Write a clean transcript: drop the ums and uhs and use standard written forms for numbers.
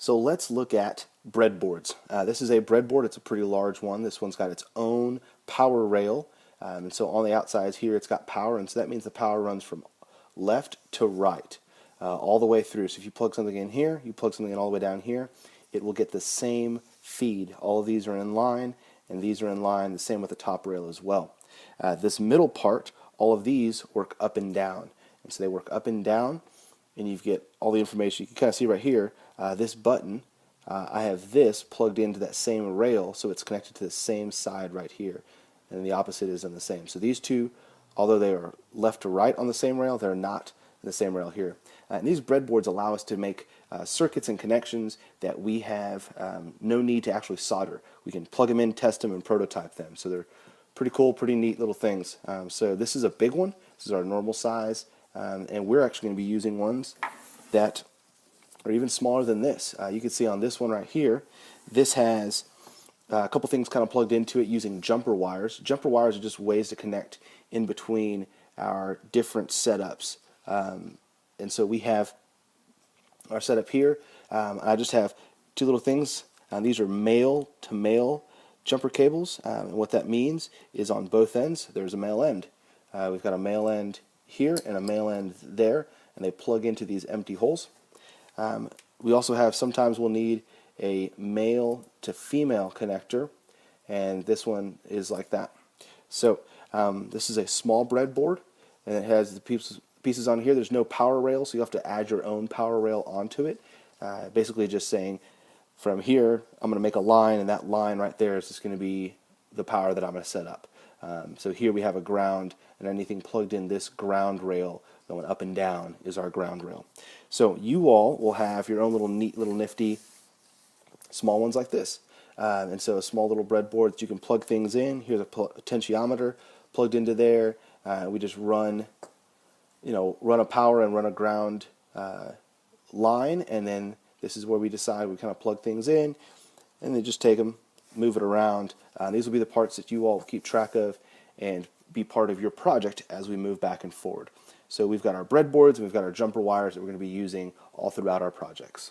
So let's look at breadboards. This is a breadboard. It's a pretty large one. This one's got its own power rail. And so on the outside here it's got power, and so that means the power runs from left to right all the way through. So if you plug something in here, you plug something in all the way down here, it will get the same feed. All of these are in line, and these are in line, the same with the top rail as well. This middle part, all of these work up and down. And so they work up and down, and you get all the information. You can kind of see right here, this button, I have this plugged into that same rail, so it's connected to the same side right here. And the opposite is on the same. So these two, although they are left to right on the same rail, they're not in the same rail here. And these breadboards allow us to make circuits and connections that we have no need to actually solder. We can plug them in, test them, and prototype them. So they're pretty cool, pretty neat little things. So this is a big one. This is our normal size. And we're actually going to be using ones that are even smaller than this. You can see on this one right here, this has a couple things kind of plugged into it using jumper wires. Jumper wires are just ways to connect in between our different setups. And so we have our setup here. I just have two little things. These are male to male jumper cables. And what that means is on both ends there's a male end. We've got a male end here and a male end there, and they plug into these empty holes. We also have, sometimes we'll need a male to female connector, and this one is like that. So this is a small breadboard, and it has the pieces on here. There's no power rail, so you have to add your own power rail onto it. Basically just saying, from here I'm going to make a line, and that line right there is just going to be the power that I'm going to set up. So here we have a ground, and anything plugged in this ground rail going up and down is our ground rail. So you all will have your own little neat, little nifty small ones like this. And so a small little breadboard that you can plug things in. Here's a potentiometer plugged into there. We just run, run a power and run a ground line, and then this is where we decide we kind of plug things in, and then just take them, move it around. These will be the parts that you all keep track of and be part of your project as we move back and forward. So we've got our breadboards and we've got our jumper wires that we're going to be using all throughout our projects.